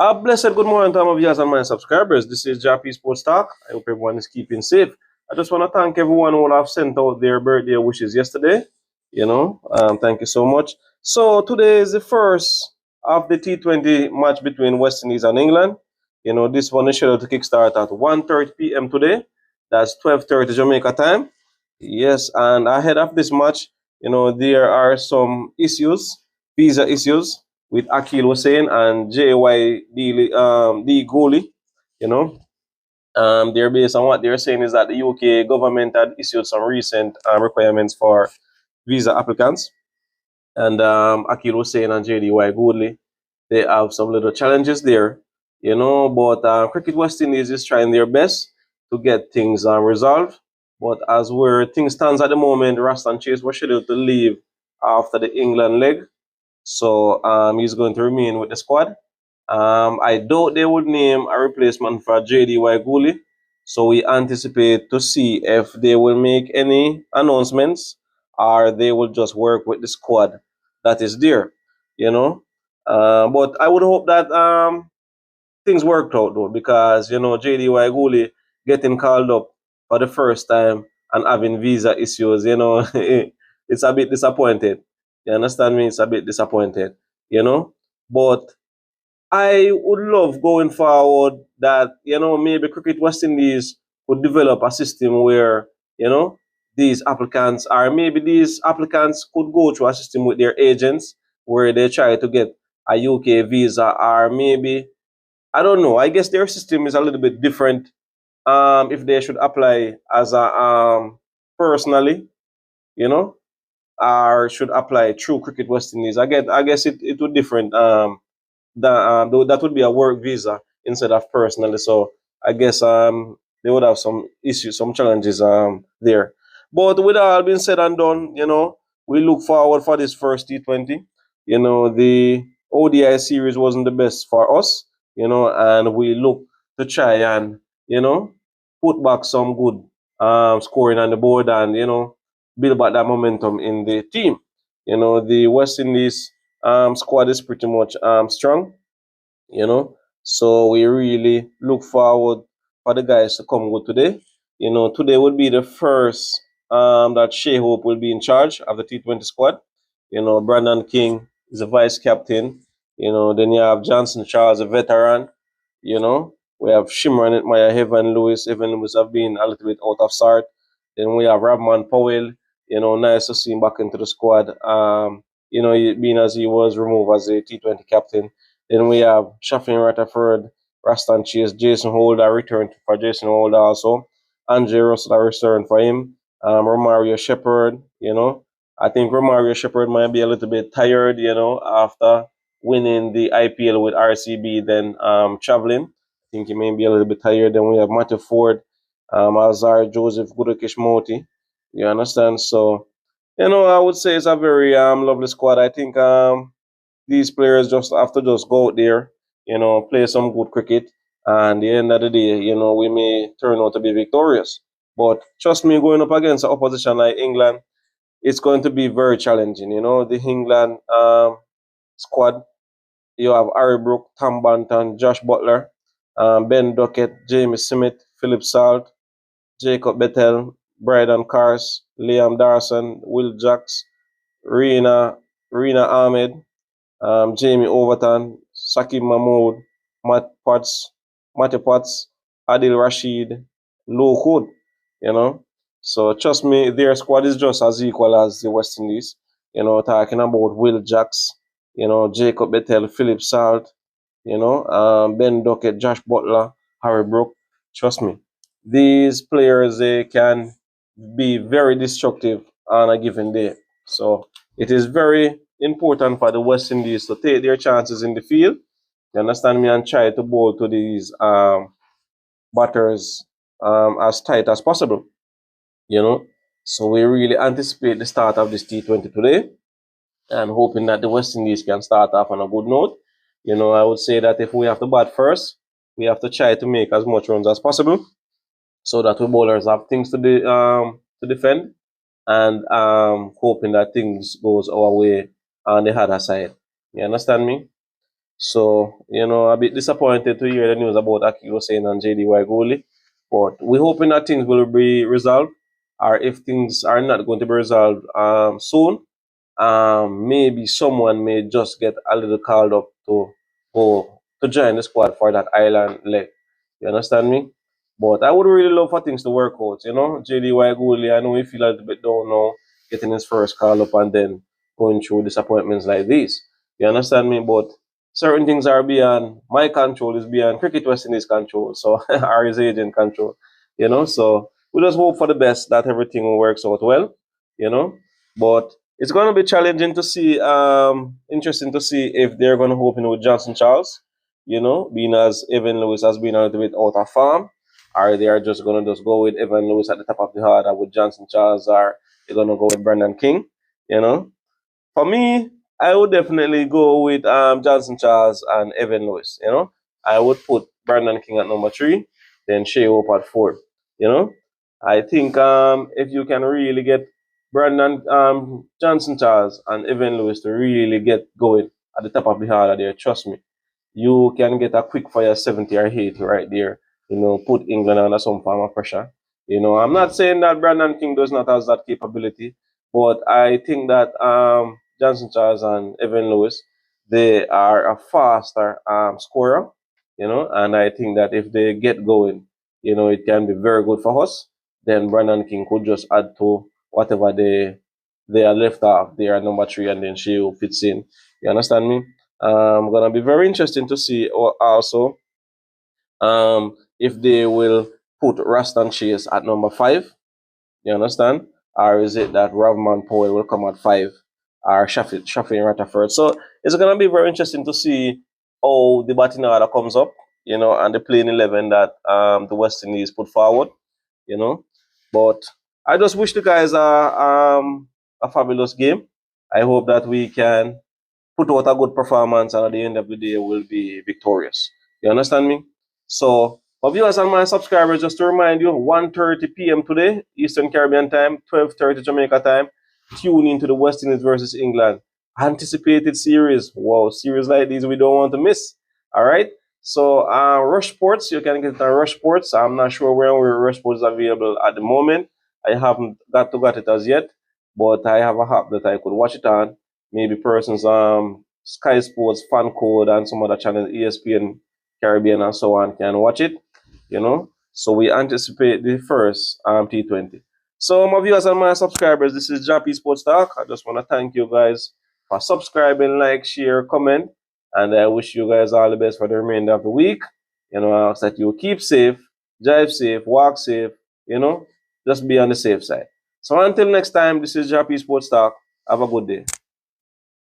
Blessed good morning to all my viewers and my subscribers. This is Jah-P Sports Talk. I hope everyone is keeping safe. I just want to thank everyone who have sent out their birthday wishes yesterday. Thank you so much. So today is the first of the T20 match between West Indies and England. This one is scheduled to kickstart at 1:30 p.m. today. That's 12:30 Jamaica time. Yes, and ahead of this match, there are some issues, visa issues with Akil Hussein and JYD Gooley. You know, they're based on what they're saying is that the UK government had issued some recent requirements for visa applicants, and Akil Hussein and JDY Goodley, they have some little challenges there, but Cricket West Indies is trying their best to get things resolved. But as where things stands at the moment, Rastan Chase was scheduled to leave after the England leg, so he's going to remain with the squad. I doubt they would name a replacement for JDY Gooley, so we anticipate to see if they will make any announcements or they will just work with the squad that is there, you know. But I would hope that things worked out though, because JDY Gooley getting called up for the first time and having visa issues, it's a bit disappointed. You understand me? It's a bit disappointed, you know. But I would love going forward that, maybe Cricket West Indies could develop a system where, these applicants, or maybe these applicants could go through a system with their agents where they try to get a UK visa, or maybe, I don't know. I guess their system is a little bit different. If they should apply as a personally, you know, or should apply through Cricket West Indies. I guess it would different. That would be a work visa instead of personally. So I guess they would have some issues, some challenges there. But with all being said and done, we look forward for this first T20. The ODI series wasn't the best for us, and we look to try and, put back some good scoring on the board and, build back that momentum in the team. The West Indies squad is pretty much strong, you know. So we really look forward for the guys to come good today. Today will be the first that Shea Hope will be in charge of the T20 squad. Brandon King is a vice captain. Then you have Johnson Charles, a veteran. We have Shimron, Maya, Evan Lewis. Evan Lewis have been a little bit out of start. Then we have Rabman Powell. Nice to see him back into the squad. Being as he was removed as a T20 captain. Then we have Shafin Rutherford, Rastan Chase, Jason Holder returned for Jason Holder also. Andre Russell returned for him. Romario Shepard, I think Romario Shepard might be a little bit tired, after winning the IPL with RCB, then traveling. I think he may be a little bit tired. Then we have Matthew Ford, Azar Joseph Gudakish Moti. You understand? So, I would say it's a very lovely squad. I think these players just have to just go out there, play some good cricket, and at the end of the day, we may turn out to be victorious. But trust me, going up against an opposition like England, it's going to be very challenging. The England squad, you have Harry Brook, Tom Banton, Josh Butler, Ben Duckett, Jamie Smith, Philip Salt, Jacob Bettel, Bryden Cars, Liam Darson, Will Jacks, Rena Ahmed, Jamie Overton, Sakib Mahmood, Matty Potts, Adil Rashid, Lou Hood, you know. So trust me, their squad is just as equal as the West Indies. Talking about Will Jacks, Jacob Bettel, Philip Salt, Ben Duckett, Josh Butler, Harry Brook. Trust me, these players, they can be very destructive on a given day. So it is very important for the West Indies to take their chances in the field. You understand me? And try to bowl to these batters as tight as possible. So we really anticipate the start of this T20 today, and hoping that the West Indies can start off on a good note. I would say that if we have to bat first, we have to try to make as much runs as possible, so that we bowlers have things to defend, and hoping that things goes our way on the other side. You understand me? So, a bit disappointed to hear the news about Akil Hussein and JDY goalie. But we're hoping that things will be resolved, or if things are not going to be resolved soon, maybe someone may just get a little called up to go to join the squad for that island leg. You understand me? But I would really love for things to work out. JDY goalie, I know he feel a little bit down now, getting his first call up and then going through disappointments like this. You understand me? But certain things are beyond my control, is beyond Cricket West Indies control, so or his agent control. So we just hope for the best that everything will works out well. But it's going to be challenging to see, interesting to see if they're going to open with Johnson Charles, being as Evan Lewis has been a little bit out of form, or they are just going to just go with Evan Lewis at the top of the order with Johnson Charles, or they're going to go with Brendan King, you know. For me, I would definitely go with Johnson Charles and Evan Lewis, I would put Brendan King at number 3, then Shea Hope at 4, you know. I think if you can really get Brandon Johnson Charles and Evan Lewis to really get going at the top of the order there, trust me, you can get a quick fire 70 or 80 right there. Put England under some form of pressure. I'm not saying that Brandon King does not have that capability, but I think that Johnson Charles and Evan Lewis, they are a faster scorer, and I think that if they get going, it can be very good for us. Then Brandon King could just add to whatever they are left off. They are number 3, and then she fits in. You understand me? Gonna be very interesting to see also if they will put Rastan Chase at number 5. You understand? Or is it that Ravman Powell will come at 5, or Shafi Rutherford? So it's gonna be very interesting to see how the batting order comes up, and the playing 11 that the West Indies put forward, you know. But I just wish the guys a fabulous game. I hope that we can put out a good performance, and at the end of the day will be victorious. You understand me? So for viewers and my subscribers, just to remind you, 1:30 p.m. today, Eastern Caribbean time, 12:30 Jamaica time, tune into the West Indies versus England. Anticipated series. Wow, series like these we don't want to miss. All right. So Rush Sports, you can get it on Rush Sports. I'm not sure where Rush Sports is available at the moment. I haven't got it as yet, but I have a app that I could watch it on. Maybe persons Sky Sports, Fan Code, and some other channels, ESPN Caribbean and so on, can watch it. So we anticipate the first T20. So my viewers and my subscribers, this is Jah-P Sports Talk. I just want to thank you guys for subscribing, like, share, comment, and I wish you guys all the best for the remainder of the week. I ask that you keep safe, drive safe, walk safe, just be on the safe side. So until next time, this is Jah-P Sports Talk. Have a good day.